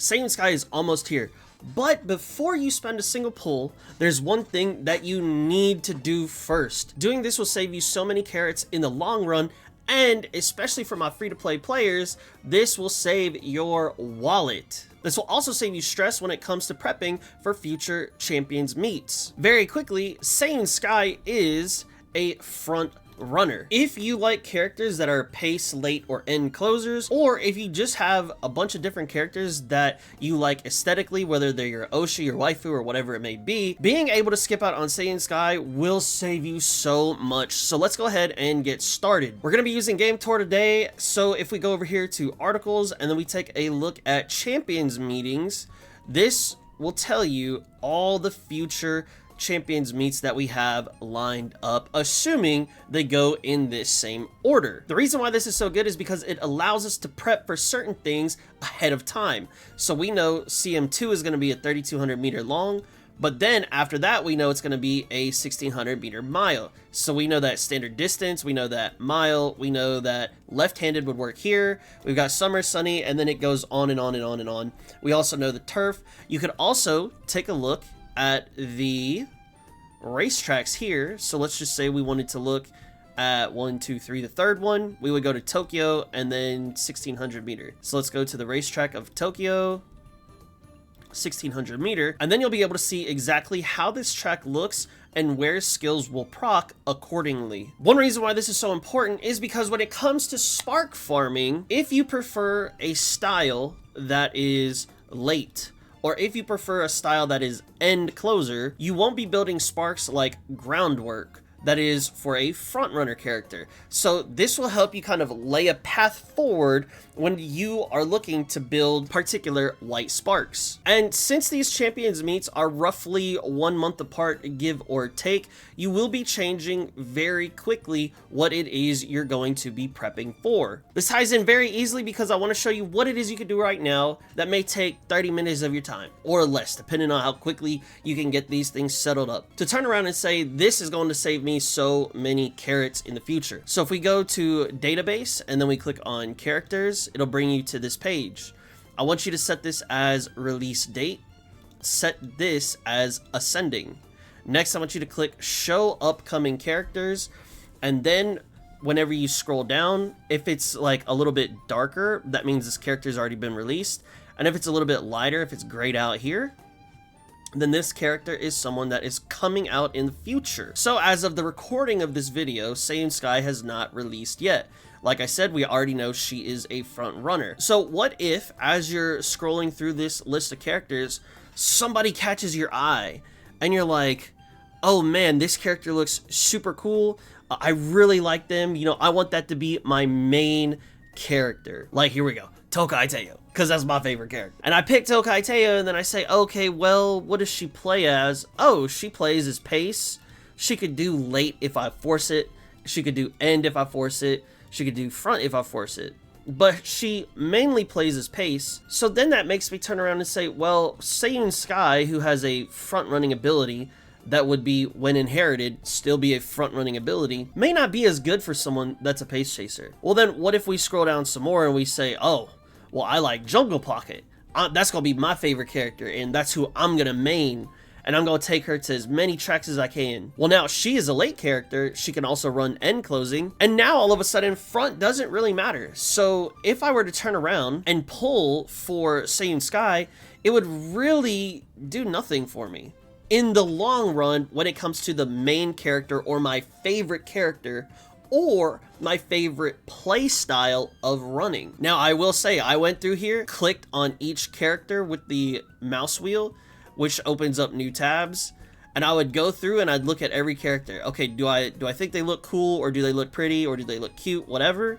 Seiun Sky is almost here. But before you spend a single pull, there's one thing that you need to do first. Doing this will save you so many carrots in the long run, and especially for my free-to-play players, this will save your wallet. This will also save you stress when it comes to prepping for future champions meets. Very quickly, Seiun Sky is a front runner. If you like characters that are pace, late, or end closers, or if you just have a bunch of different characters that you like aesthetically, whether they're your Oshi, your waifu, or whatever it may be, being able to skip out on Seiun Sky will save you so much. So let's go ahead and get started. We're going to be using Gametora today, so if we go over here to articles and then we take a look at champions meetings, this will tell you all the future champions meets that we have lined up, assuming they go in this same order. The reason why this is so good is because it allows us to prep for certain things ahead of time. So we know CM2 is going to be a 3,200 meter long, but then after that we know it's going to be a 1,600 meter mile. So we know that standard distance, we know that mile, we know that left-handed would work here, we've got summer, sunny, and then it goes on and on and on and on. We also know the turf. You could also take a look at the racetracks here. So let's just say we wanted to look at 1, 2, 3, the third one. We would go to Tokyo and then 1,600 meter. So let's go to the racetrack of Tokyo, 1,600 meter, and then you'll be able to see exactly how this track looks and where skills will proc accordingly. One reason why this is so important is because when it comes to spark farming, if you prefer a style that is late, or if you prefer a style that is end closer, you won't be building sparks like groundwork that is for a front runner character. So this will help you kind of lay a path forward when you are looking to build particular white sparks. And since these champions meets are roughly 1 month apart, give or take, you will be changing very quickly what it is you're going to be prepping for. This ties in very easily because I want to show you what it is you can do right now that may take 30 minutes of your time or less, depending on how quickly you can get these things settled up, to turn around and say, this is going to save me so many carrots in the future. So if we go to database and then we click on characters, it'll bring you to this page. I want you to set this as release date, set this as ascending. Next, I want you to click show upcoming characters, and then whenever you scroll down, if it's like a little bit darker, that means this character's already been released, and if it's a little bit lighter, if it's grayed out here, then this character is someone that is coming out in the future. So as of the recording of this video, Seiun Sky has not released yet. Like I said, we already know she is a front runner. So what if, as you're scrolling through this list of characters, somebody catches your eye and you're like, oh man, this character looks super cool. I really like them. You know, I want that to be my main character. Like, here we go, Tokai Teo, because that's my favorite character. And I pick Tokai Teo, and then I say, okay, well, what does she play as? Oh, she plays as pace. She could do late if I force it. She could do end if I force it. She could do front if I force it. But she mainly plays as pace. So then that makes me turn around and say, well, Seiun Sky, who has a front running ability that would be, when inherited, still be a front running ability, may not be as good for someone that's a pace chaser. Well, then what if we scroll down some more and we say, oh, well, I like Jungle Pocket. That's going to be my favorite character, and that's who I'm going to main, and I'm going to take her to as many tracks as I can. Well, now she is a late character. She can also run end closing, and now all of a sudden front doesn't really matter. So if I were to turn around and pull for Seiun Sky, it would really do nothing for me. In the long run, when it comes to the main character or my favorite character, or my favorite play style of running. Now, I will say, I went through here, clicked on each character with the mouse wheel, which opens up new tabs, and I would go through and I'd look at every character. Okay, do I think they look cool, or do they look pretty, or do they look cute, whatever?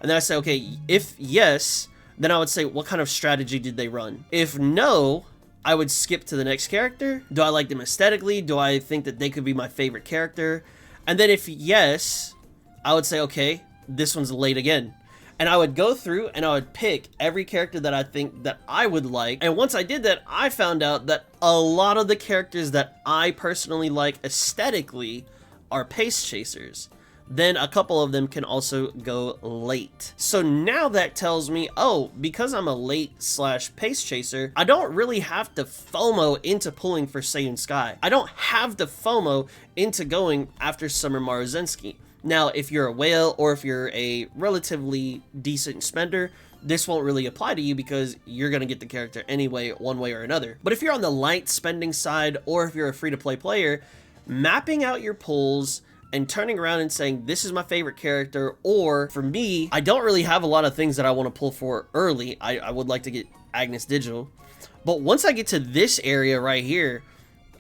And then I say, okay, if yes, then I would say, what kind of strategy did they run? If no, I would skip to the next character. Do I like them aesthetically? Do I think that they could be my favorite character? And then if yes, I would say, okay, this one's late again. And I would go through and I would pick every character that I think that I would like. And once I did that, I found out that a lot of the characters that I personally like aesthetically are pace chasers. then a couple of them can also go late. So now that tells me, oh, because I'm a late slash pace chaser, I don't really have to FOMO into pulling for Seiun Sky. I don't have to FOMO into going after Summer Maruzensky. Now, if you're a whale or if you're a relatively decent spender, this won't really apply to you because you're going to get the character anyway, one way or another. But if you're on the light spending side, or if you're a free-to-play player, mapping out your pulls and turning around and saying, this is my favorite character, or for me, I don't really have a lot of things that I want to pull for early. I would like to get Agnes Digital. But once I get to this area right here,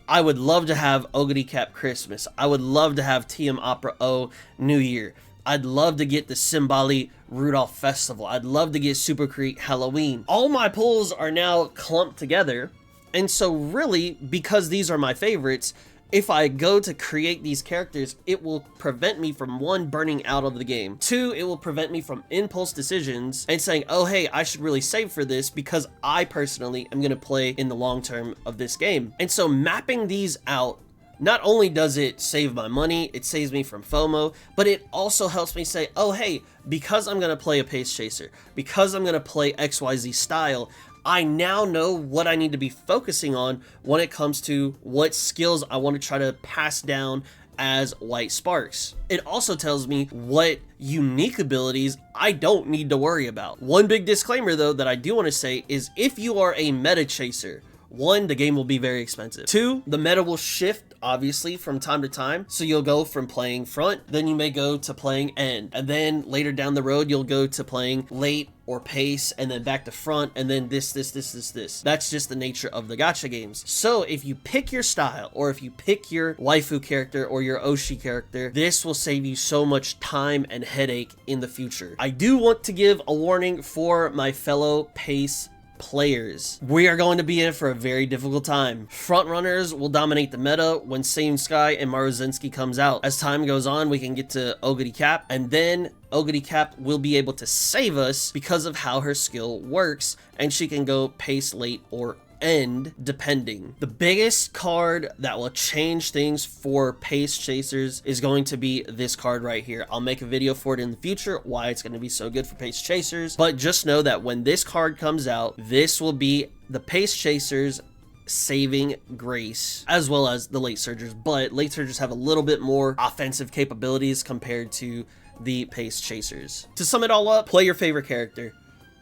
I would love to have Ogre Cap Christmas. I would love to have TM Opera O New Year. I'd love to get the Simbali Rudolph Festival. I'd love to get Super Crete Halloween. All my pulls are now clumped together. And so really, because these are my favorites, if I go to create these characters, it will prevent me from, one, burning out of the game. Two, it will prevent me from impulse decisions and saying, oh, hey, I should really save for this because I personally am going to play in the long term of this game. And so mapping these out, not only does it save my money, it saves me from FOMO, but it also helps me say, oh, hey, because I'm going to play a pace chaser, because I'm going to play XYZ style, I now know what I need to be focusing on when it comes to what skills I want to try to pass down as white sparks. It also tells me what unique abilities I don't need to worry about. One big disclaimer though that I do want to say is if you are a meta chaser, one, the game will be very expensive. Two, the meta will shift obviously from time to time. So you'll go from playing front, then you may go to playing end, and then later down the road you'll go to playing late or pace, and then back to front, and then this. That's just the nature of the gacha games. So if you pick your style, or if you pick your waifu character or your Oshi character, this will save you so much time and headache in the future. I do want to give a warning for my fellow pace players. We are going to be in for a very difficult time. Front runners will dominate the meta when Seiun Sky and Maruzensky comes out. As time goes on, we can get to Ogre Cap, and then Ogre Cap will be able to save us because of how her skill works, and she can go pace late or end depending. The biggest card that will change things for pace chasers is going to be this card right here. I'll make a video for it in the future, why it's going to be so good for pace chasers, but just know that when this card comes out, this will be the pace chasers saving grace, as well as the late surgers, but late surgers have a little bit more offensive capabilities compared to the pace chasers. To sum it all up, play your favorite character,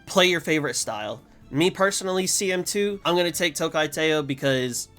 play your favorite style. Me personally, CM2, I'm going to take Tokai Teo because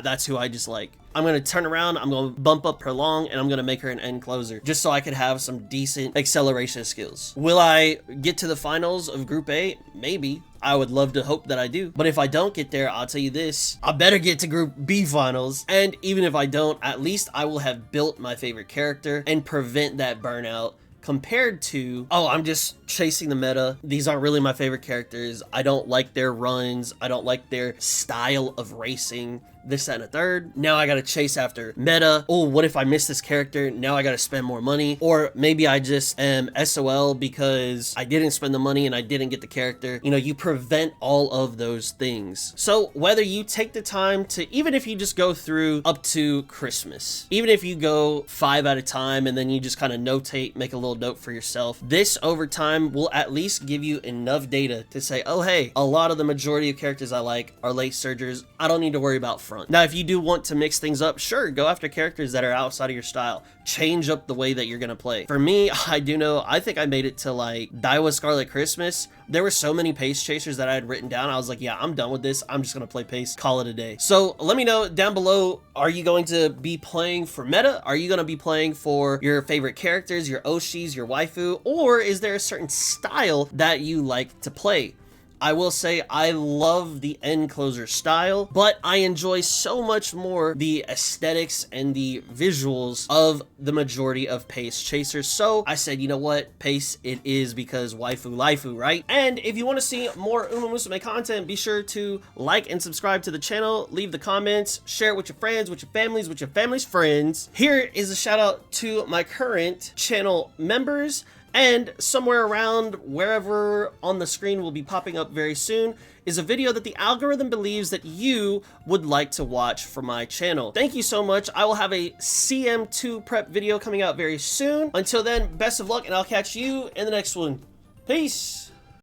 that's who I just like. I'm going to turn around, I'm going to bump up her long, and I'm going to make her an end closer, just so I could have some decent acceleration skills. Will I get to the finals of Group A? Maybe. I would love to hope that I do. But if I don't get there, I'll tell you this, I better get to Group B finals. And even if I don't, at least I will have built my favorite character and prevent that burnout, compared to, oh, I'm just chasing the meta. These aren't really my favorite characters. I don't like their runs. I don't like their style of racing. This, that, and a third. Now I gotta chase after meta. Oh, what if I miss this character? Now I gotta spend more money. Or maybe I just am SOL because I didn't spend the money and I didn't get the character. You know, you prevent all of those things. So whether you take the time to, even if you just go through up to Christmas, even if you go 5 at a time and then you just kind of notate, make a little note for yourself, this over time will at least give you enough data to say, oh, hey, a lot of the majority of characters I like are late surgers. I don't need to worry about front. Now, if you do want to mix things up, sure, go after characters that are outside of your style. Change up the way that you're gonna play. For me, I do know, I think I made it to like Daiwa Scarlet Christmas. There were so many pace chasers that I had written down. I was like, yeah, I'm done with this. I'm just gonna play pace, call it a day. So let me know down below, are you going to be playing for meta? Are you gonna be playing for your favorite characters, your Oshis, your waifu? Or is there a certain style that you like to play? I will say I love the end closer style, but I enjoy so much more the aesthetics and the visuals of the majority of pace chasers. So I said, you know what, pace it is because waifu lifu, right? And if you want to see more Umamusume content, be sure to like and subscribe to the channel, leave the comments, share it with your friends, with your family's friends. Here is a shout out to my current channel members. And somewhere around wherever on the screen will be popping up very soon is a video that the algorithm believes that you would like to watch for my channel. Thank you so much. I will have a CM2 prep video coming out very soon. Until then, best of luck, and I'll catch you in the next one. Peace!